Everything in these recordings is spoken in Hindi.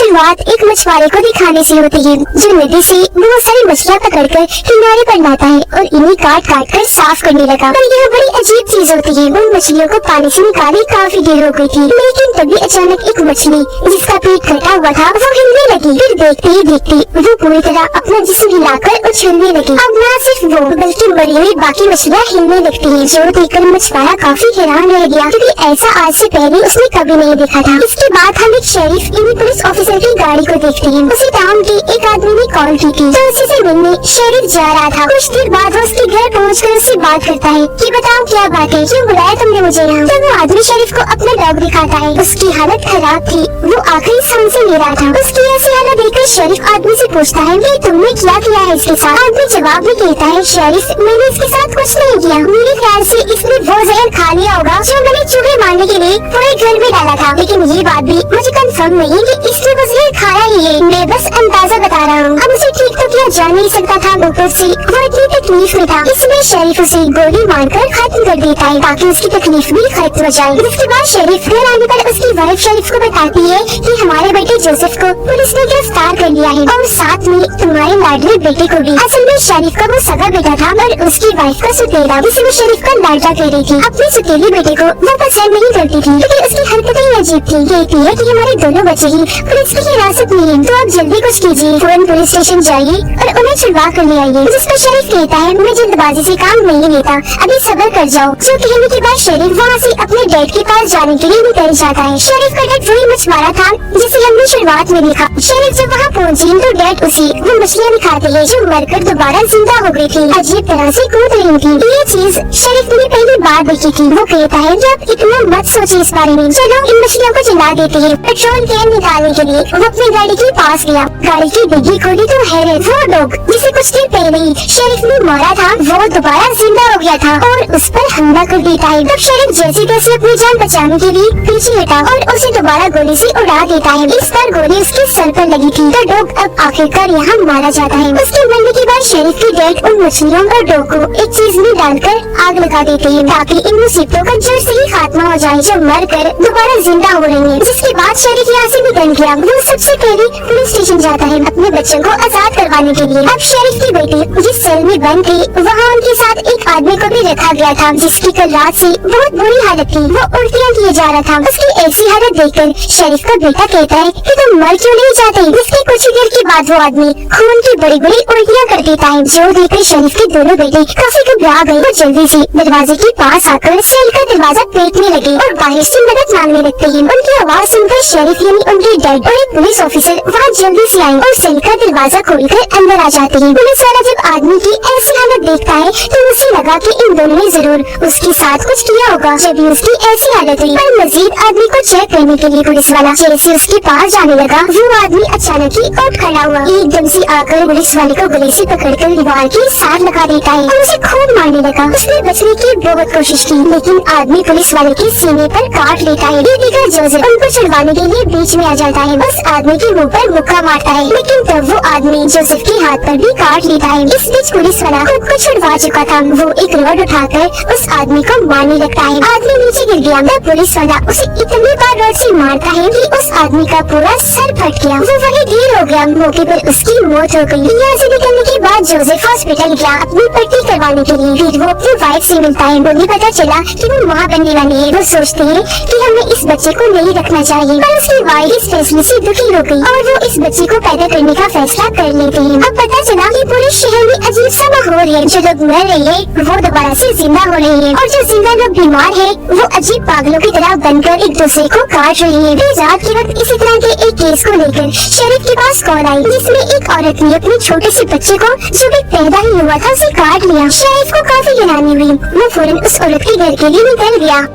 शुरुआत एक मछुआरे को दिखाने से होती है, जो नदी से बहुत सारी मछलियाँ पकड़कर किनारे पर लाता है और इन्हें काट काट कर साफ करने लगा। पर यह बड़ी अजीब चीज होती है। उन मछलियों को पानी से निकाले काफी देर हो गई थी, लेकिन तभी अचानक एक मछली जिसका पेट कटा हुआ था वो हिलने लगी। फिर देखते ही देखते वो पूरी तरह अपना जिस्म हिलाकर उछलने लगी। अब न सिर्फ वो बल्कि मरी हुई बाकी मछलियाँ हिलने लगती है, जो देखकर मछुआरा काफी हैरान रह गया, क्योंकि ऐसा आज से पहले उसने कभी नहीं देखा था। इसके बाद हम एक शेरिफ यानी पुलिस ऑफिसर की गाड़ी को देखते हैं। उसी टाउन के एक आदमी ने कॉल की थी, तो उसी से मिलने शेरिफ जा रहा था। कुछ देर बाद वो उसके घर पहुंचकर उससे बात करता है कि बताओ क्या बात है, क्यों बुलाया तुमने मुझे यहाँ। तब वो आदमी शेरिफ को अपना डॉग दिखाता है। उसकी हालत खराब थी, वो आखिरी सांस से ले रहा था। उसकी ऐसी हालत देखकर शेरिफ आदमी से पूछता है कि तुमने क्या किया है इसके साथ। आदमी जवाब में कहता है, शेरिफ मैंने इसके साथ कुछ नहीं किया, मेरे ख्याल से इसने वो जहर खा लिया होगा जो मैंने चूहे मारने के लिए पूरे घर में डाला था। लेकिन ये बात भी मुझे कंफर्म नहीं कि इसने वो जहर खाया ही है, मैं बस अंदाजा बता रहा हूँ। अब उसे ठीक तो किया जा नहीं सकता था, ऊपर से वो इतनी तकलीफ में था, इसलिए शेरिफ उसे गोली मारकर खत्म कर देता है ताकि उसकी तकलीफ भी खत्म हो जाए। इसके बाद शेरिफ घर आने पर उसकी वाइफ शेरिफ को बताती है कि हमारे बेटे जोसेफ को पुलिस ने गिरफ्तार कर लिया है और साथ में तुम्हारे लाडले बेटे को भी। असल में शेरिफ का वो सगा बेटा था और उसकी वाइफ का सुतेला, जिसे वो शेरिफ का लाडला कह रही थी। अपने सुतेली बेटे को वो पसंद नहीं करती थी, क्योंकि उसकी हरकतें ही अजीब थी। कहती है कि हमारे दोनों बच्चे ही पुलिस की हिरासत में हैं, तो आप जल्दी कुछ कीजिए, फौरन पुलिस स्टेशन जाइए और उन्हें छुड़वा कर ले आइए। जिस पर शेरिफ कहता है, मैं जल्दबाजी से काम नहीं लेता, अभी सब्र कर जाओ। जो कहने के बाद शेरिफ वहाँ से अपने डैड के पास जाने के लिए निकल जाता है। शेरिफ का डैड वही मछुआरा था जिसे हमने शुरुआत में देखा। शेरिफ जब वहाँ पहुँची तो डैड उसे वो मछलियाँ दिखाते हैं जो मरकर दोबारा जिंदा हो गई थी, अजीब तरह से कूद रही थी। ये चीज शेरिफ ने पहली बार देखी थी। वो कहता है कि आप इतना मत सोचिए इस बारे में, चलो इन मछलियों को जला देते हैं। पेट्रोल कैन निकालने के लिए वो अपनी गाड़ी के पास गया, गाड़ी की डिग्गी खोली तो हैरत, वो लोग जिसे कुछ देर पहले ही शेरिफ ने मारा था वो दोबारा जिंदा हो गया था और उस पर हमला कर देता है। तब शेरिफ जैसे तैसे अपनी जान बचाने के लिए पीछे हटा और उसे दोबारा गोली से उड़ा देता है। इस बार गोली उसके सर पर लगी थी, तो डॉग अब आखिरकार यहाँ मारा जाता है। उसके मरने के बाद शेरिफ की डैड उन मछलियों और डॉग को एक चीज में डालकर आग लगा देते हैं ताकि इन मुसीबतों का जड़ से ही खात्मा हो जाए जो मर कर दोबारा जिंदा हो रही है। जिसके बाद शेरिफ यहाँ से निकल गया। वो सबसे पहले पुलिस स्टेशन जाता है अपने बच्चों को आजाद करवाने के लिए। अब शेरिफ की बेटी जिस सेल में बंद थी वहाँ उनके साथ एक आदमी को भी रखा गया था जिसकी कल रात से बहुत बुरी हालत थी, वो उल्टियाँ किए जा रहा था। उसकी ऐसी हालत देखकर शेरिफ का बेटा कहता है कि तुम मर क्यों नहीं जाते। इसके कुछ ही देर के बाद वो आदमी खून की बड़ी बड़ी उल्टियाँ कर देता है, जो देखकर शेरिफ के दोनों बेटे काफी घबरा गए। वो जल्दी से दरवाजे के पास आकर सेल का दरवाजा पीटने लगे और बाहर से मदद मांगने लगते हैं। उनकी आवाज सुनकर शेरिफ यानी उनके डैड और एक पुलिस ऑफिसर वहाँ जल्दी से आए और सेल का दरवाजा खोलकर अंदर आ जाते हैं। पुलिस वाला जब आदमी की ऐसी हालत देखता है तो उसे लगा कि इन दोनों ने जरूर उसके साथ कुछ किया होगा, जब उसकी ऐसी हालत हुई। पर मजीद आदमी को चेक करने के लिए पुलिस वाला जैसे उसके पास जाने लगा, वो आदमी अचानक ही उठ खड़ा हुआ, एकदम से आकर पुलिस वाले को गले से पकड़कर दीवार के साथ लगा देता है और उसे खून मारने लगा। उसने बचने की बहुत कोशिश की, लेकिन आदमी पुलिस वाले के सीने पर काट लेता है। ये देखकर जोसेफ उनको छुड़वाने के लिए बीच में आ जाता है, उस आदमी के मुँह पर मुक्का मारता है, लेकिन तब वो आदमी जोसेफ के हाथ पर भी काट लेता है। इस बीच पुलिस वाला खुद को छुड़वा चुका था, वो एक रॉड उठाकर उस आदमी को मारने लगता है। आदमी नीचे गिर गया, तब पुलिस वाला उसे इतनी बार रॉड से मारता है कि उस आदमी का पूरा सर फट गया। वो वही ढेर हो गया, मौके पर उसकी मौत हो गई। यहाँ से निकलने के बाद जोसेफ हॉस्पिटल गया अपनी पट्टी करवाने के लिए। फिर वो अपनी वाइफ से मिलता है, उन्हें पता चला कि वो माँ बनने वाली है। वो सोचते हैं कि हमें इस बच्चे को नहीं रखना चाहिए, पर उसकी वाइफ इस फैसले से दुखी हो गई और वो इस बच्चे को पैदा करने का फैसला कर लेते हैं। अब पता चला कि पूरे शहर में अजीब सा माहौल है, जो लोग मर रहे हैं वो दोबारा से जिंदा हो रहे हैं और जो जिंदा लोग बीमार हैं वो अजीब पागलों की तरह बनकर एक दूसरे को काट रहे हैं। फिर रात के वक्त इसी तरह के एक केस को लेकर शेरिफ के पास कॉल आई, जिसमें एक औरत ने अपने छोटे से बच्चे को जो भी पैदा ही हुआ था उसे काट लिया। शेरिफ को काफी हैरानी हुई, वो फौरन उस औरत के घर के लिए निकल गया।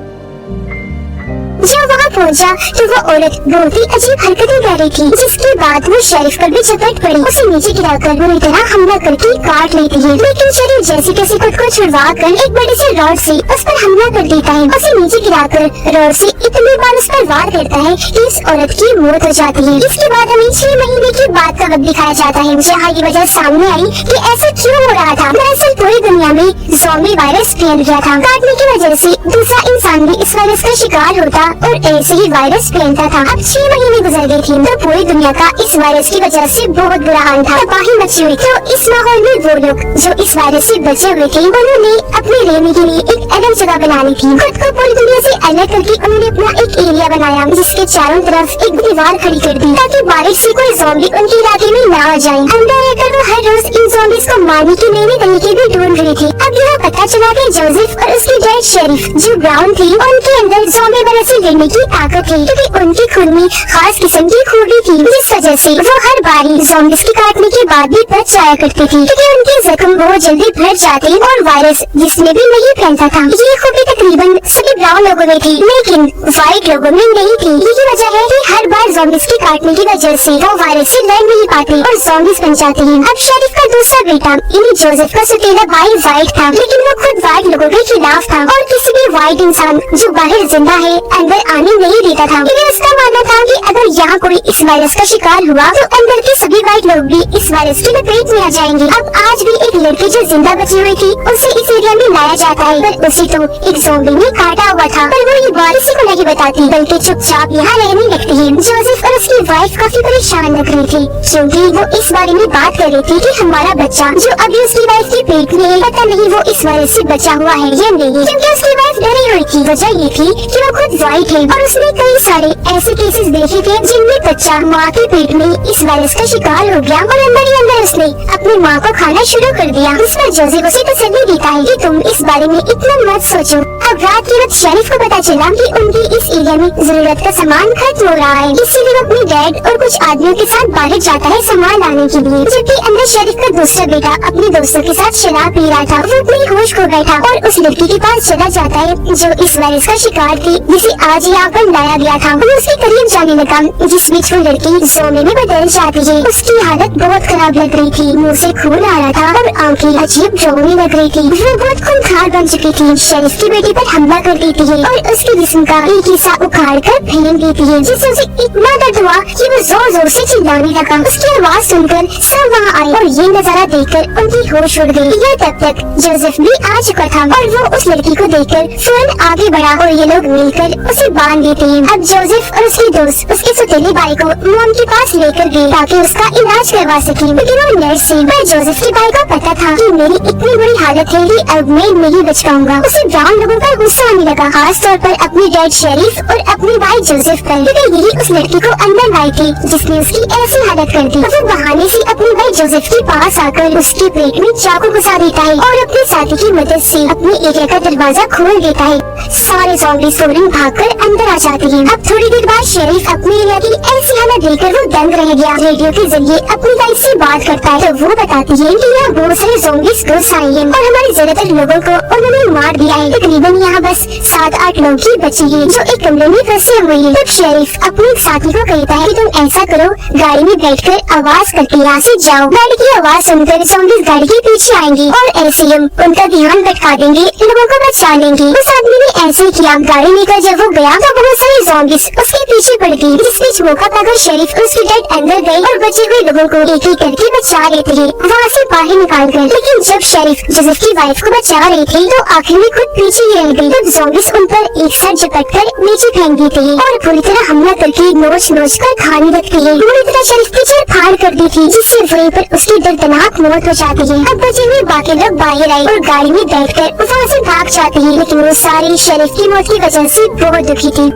जब वहाँ पहुँचा तो वो औरत बहुत ही अजीब हरकतें कर रही थी, जिसके बाद वो शेरिफ पर भी झपट पड़ी। उसे नीचे गिराकर बुरी तरह हमला करके काट लेती है, लेकिन शेरिफ जैसे तैसे खुद को छुड़वा कर एक बड़े से रॉड से उस पर हमला कर देता है। उसे नीचे गिराकर रॉड से इतनी बार उस पर वार करता है कि इस औरत की मौत हो जाती है। इसके बाद हमें 6 महीने की बात का वक्त दिखाया जाता है, जहाँ ये वजह सामने आई कि ऐसा क्यों हो रहा था। दरअसल पूरी दुनिया में ज़ॉम्बी वायरस फैल गया था, काटने की वजह से दूसरा इंसान भी इस वायरस का शिकार होता और पहले से ही वायरस फैलता था। अब 6 महीने गुजर गए थे तो पूरी दुनिया का इस वायरस की वजह से बहुत बुरा हाल था, तबाही मची हुई। तो इस माहौल में वो लोग जो इस वायरस से बचे हुए थे उन्होंने अपने रहने के लिए एक अलग जगह बना ली थी। खुद को पूरी दुनिया से अलग करके उन्होंने अपना एक एरिया बनाया जिसके चारों तरफ एक दीवार खड़ी कर दी ताकि बाहर से कोई ज़ॉम्बी उनके इलाके में न आ जाए। अंदर रहकर वो हर रोज इन ज़ॉम्बीज़ को मारने के नए तरीके भी ढूंढ रही थी। अब यह पता चला कि जोसेफ और उसकी डैड शेरिफ जो ब्राउन थी उनके अंदर ज़ॉम्बी वायरस से लड़ने की ताकत थी, क्योंकि उनके खून में खास किस्म की खूबी थी जिस वजह से वो हर बारी ज़ॉम्बीज़ के काटने के बाद भी बच जाया करती थी, क्योंकि उनके जख्म बहुत जल्दी भर जाते और वायरस जिसमें भी नहीं फैलता था। ये खूबी तकरीबन सभी ब्राउन लोगों में थी लेकिन व्हाइट लोगों में नहीं थी। यही वजह है कि हर बार ज़ॉम्बीज़ के काटने की वजह से वो वायरस से लड़ नहीं पाते और ज़ॉम्बीज़ बन जाते हैं। अब शेरिफ का दूसरा बेटा यानी जोसेफ का सौतेला भाई व्हाइट था, लेकिन वो खुद व्हाइट लोगों के खिलाफ था और किसी भी व्हाइट इंसान जो बाहर जिंदा है अंदर आने नहीं देता था, क्योंकि उसका मानना था कि अगर यहाँ कोई इस वायरस का शिकार हुआ तो अंदर के सभी व्हाइट लोग भी इस वायरस की लपेट में आ जाएंगे। अब आज भी एक लड़की जो जिंदा बची हुई थी उसे इस एरिया में लाया जाता है, पर उसे तो एक ज़ॉम्बी ने काटा हुआ था, पर वो ये बात किसी को नहीं बताती बल्कि चुपचाप यहाँ रहने लगती है। जोसेफ और उसकी वाइफ काफी परेशान लग रही थी क्योंकि वो इस बारे में बात कर रही थी कि हमारा बच्चा जो अभी उसकी वाइफ के पेट में है पता नहीं वो इस वायरस से बचा हुआ है या नहीं, क्योंकि उसकी वाइफ डरी हुई थी। वजह ये थी कि वो खुद वाइट है और उसने कई सारे ऐसे केसेस देखे थे जिनमें बच्चा माँ के पेट में इस वायरस का शिकार हो गया और अंदर ही अंदर उसने अपनी माँ को खाना शुरू कर दिया। इस पर जोसेफ उसे तसल्ली देता है कि तुम इस बारे में इतना मत सोचो। अब रात के वक्त शेरिफ को पता चला कि उनकी इस एरिया में जरूरत का सामान खत्म हो रहा है, इसीलिए वो अपने डैड और कुछ आदमियों के साथ बाहर जाता है सामान लाने के लिए, जबकि अंदर शेरिफ का दूसरा बेटा अपने दोस्तों के साथ शराब पी रहा था। वो अपनी होश खो गया था और उस लड़की के पास चला जाता है जो इस वायरस का शिकार थी, जिसे आज यहाँ पर लाया गया था। वो उसके करीब जाने लगा जिस बीच वो लड़की ज़ॉम्बी में बदल जाती है। उसकी हालत बहुत खराब लग रही थी, मुँह से खून आ रहा था और आंखें अजीब रोने लग रही थी। वो बहुत खूंखार बन चुकी थी। शेरिफ की बेटी पर हमला कर देती है और उसके जिस्म का एक हिस्सा उखाड़ कर फेंक देती है, जिससे उसे इतना दर्द हुआ कि वो जोर जोर से चिल्लाने लगा। उसकी आवाज सुनकर सब वहाँ आए और ये नजारा देखकर उनकी होश उड़ गई। यह तब तक जोसेफ भी आ चुका था और वो उस लड़की को देखकर फौरन आगे बढ़ा और ये लोग मिलकर उसे बांध देते हैं। अब जोसेफ और उसके दोस्त उसके सौतेले भाई को मॉम के पास लेकर गए ताकि उसका इलाज करवा सके, लेकिन वो नर्स से पर जोसेफ के भाई को पता था कि मेरी इतनी बुरी हालत है कि अब मैं नहीं बच पाऊंगा। उसे ब्राउन लोगों का गुस्सा आने लगा, खास तौर पर अपने डैड शेरिफ और अपने भाई जोसेफ पर, क्योंकि यही उस लड़की को अंदर लाई थी जिसने उसकी ऐसी हालत कर दी। वो बहाने से अपने भाई जोसेफ के पास आकर उसके पेट में चाकू घुसा देता है और अपने साथी की मदद से अपने एरिया का दरवाजा खोल देता है। सारे ज़ॉम्बीज़ फौरन भागकर अंदर आ जाते हैं। अब थोड़ी देर बाद शेरिफ अपने एरिया की ऐसी हालत देखकर वो दंग रह गया। रेडियो के जरिए अपनी वाइफ से बात करता है तो वो बताती है कि यहाँ बहुत सारे ज़ॉम्बीज़ घुस आए हैं और हमारे ज्यादातर लोगों को उन्होंने मार दिया है। तकरीबन यहाँ बस 7-8 लोग ही बचे हैं जो एक कमरे में फंसे हुए हैं। तब शेरिफ अपने एक साथी को कहता है कि तुम ऐसा करो, गाड़ी में बैठकर आवाज करके यहाँ से जाओ। गाड़ी की आवाज सुनकर ज़ॉम्बीज़ गाड़ी के पीछे आएंगे और ऐसे हम उनका ध्यान भटका देंगे, लोगों को बचा लेंगे। उस आदमी ने ऐसे किया। गाड़ी लेकर जब वो गया तो बहुत सारे ज़ॉम्बीज़ उसके पीछे पड़ गए, जिस बीच मौका पाकर शेरिफ और उसके डैड अंदर गए और बचे हुए लोगों को एक एक करके बचा लेते हैं वहाँ से बाहर निकाल कर। लेकिन जब शेरिफ जोसेफ की वाइफ को बचा रहे थे तो आखिर में खुद पीछे ही रह गई। तब ज़ॉम्बीज़ उन पर एक साथ झपट कर नीचे फेंक देते हैं और पूरी तरह हमला करके नोच नोच कर खाने लगते हैं। पूरी तरह शेरिफ की चीर फाड़ कर दी थी, जिससे वहीं पर उसकी दर्दनाक मौत हो जाती है। अब बचे हुए बाकी लोग बाहर आए और गाड़ी में बैठकर वहाँ से भाग जाते हैं, लेकिन वो सारी शेरिफ की मौत की वजह से बहुत दुखी थी।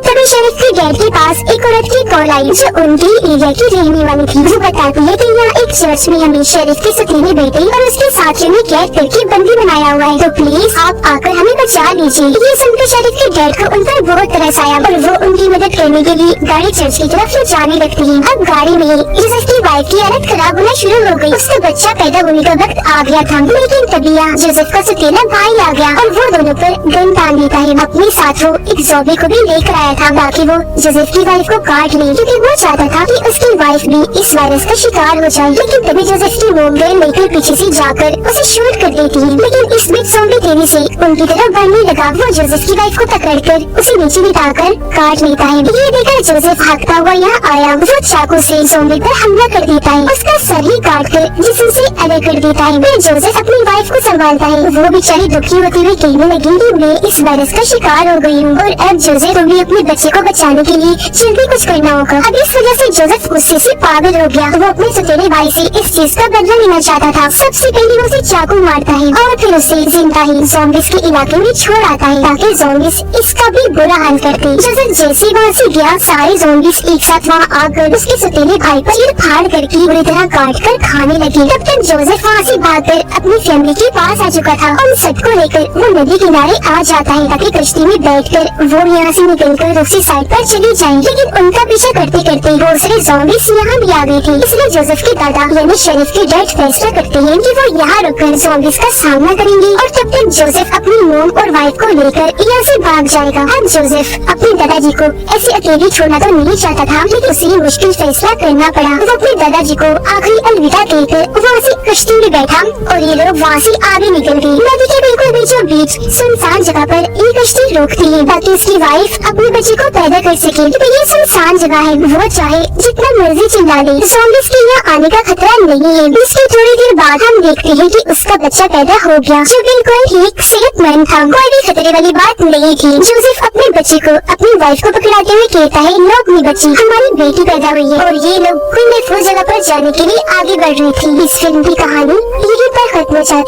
तभी शेरिफ के डैड के पास एक औरत की कॉल आई जो उनकी एरिया की रहने वाली थी। वो बताती है कि यहाँ एक चर्च में हमें शेरिफ के सौतेले बेटे और उसके साथियों ने कैद करके बंदी बनाया हुआ है, तो प्लीज आप आकर हमें बचा लीजिए। ये सुनकर शेरिफ के डैड को उन पर बहुत तरस आया और वो उनकी मदद करने के लिए गाड़ी चर्च की तरफ ले जाने लगती है। अब गाड़ी में जोसेफ की वाइफ की हालत खराब होना शुरू हो गई। उसका बच्चा पैदा होने का वक्त आ गया था, लेकिन तभी यहाँ जोसेफ का सौतेला भाई आ गया और वो दोनों पर गन तान देता है। अपने साथ वो एक ज़ॉम्बी को भी लेकर आया था ताकि वो जोसेफ की वाइफ को काट ले, क्योंकि वो चाहता था कि उसकी वाइफ भी इस वायरस का शिकार हो जाए। लेकिन तभी जोसेफ की मोम गन लेकर पीछे से जाकर उसे शूट कर देती है। लेकिन इस बीच ज़ॉम्बी तेजी से उनकी तरफ बढ़ने लगा। वो जोसेफ की वाइफ को पकड़कर उसे नीचे बिठाकर काट लेता है। ये देखकर जोसेफ भागता हुआ यहाँ आया। वो चाकू से ज़ॉम्बी पर हमला कर देता है, उसका सर ही काट कर जिस्म से अलग कर देता है। फिर जोसेफ अपनी वाइफ को संभालता है। वो बेचारी दुखी होते हुए कहने लगी कि मैं इस वायरस का शिकार हो गई हूँ और अब जोसेफ को भी अपने बच्चे को बचाने के लिए जल्दी कुछ करना होगा। अब इस वजह से जोसेफ गुस्से से पागल हो गया। वो अपने सौतेले भाई से इस चीज का बदला लेना चाहता था। सबसे पहले वो उसे चाकू मारता है और फिर उसे जिंदा ही ज़ॉम्बीज़ के इलाके में छोड़ आता है ताकि ज़ॉम्बीज़ इसका भी बुरा हाल करते। जोसेफ जैसे वहाँ से गया, सारे ज़ॉम्बीज़ एक साथ वहाँ आकर उसके सौतेले भाई पर चीर फाड़ करके बुरी तरह काट कर खाने लगे। तब तक जोसेफ वहाँ से भागकर अपनी फैमिली के पास आ चुका था। उन सबको लेकर वो नदी किनारे आ जाता है ताकि कश्ती में बैठकर वो यहाँ से निकलकर दूसरी साइड पर चली जाए। लेकिन उनका पीछा करते करते बहुत सारे ज़ॉम्बीज़ यहाँ भी आ गए थे। इसलिए जोसेफ के दादा यानी शेरिफ के डैड फैसला करते हैं कि वो यहाँ रुककर ज़ॉम्बीज़ का सामना करेंगे और तब तक जोसेफ अपनी मोम और वाइफ को लेकर यहाँ से भाग जाएगा। अब जोसेफ अपने दादाजी को ऐसे अकेले छोड़ना तो नहीं चाहता था, लेकिन उसे मुश्किल फैसला करना पड़ा। वो अपने दादाजी को आखिरी अलविदा कहकर वहाँ से कश्ती में बैठा और ये लोग वहाँ से आगे निकल गए। नदी के बिल्कुल बीचों बीच सुनसान जगह पर एक कश्ती रोकती है ताकि उसकी वाइफ अपने बच्चे को पैदा कर सके। तो ये सुनसान जगह है, वो चाहे जितना मर्जी चिल्ला ले, ज़ॉम्बीज़ के यहाँ आने का खतरा नहीं है। इसके थोड़ी देर बाद हम देखते हैं कि उसका बच्चा पैदा हो गया जो बिल्कुल ठीक सेहतमंद था, कोई भी खतरे वाली बात नहीं थी। जोसेफ अपने बच्चे को अपनी वाइफ को पकड़ाते हुए कहता है, लो अपनी बच्ची, हमारी बेटी पैदा हुई है। और ये लोग कोई महफूज जगह पर जाने के लिए आगे बढ़ रही थी। इस फिल्म की कहानी यहीं पर खत्म हो जाती है।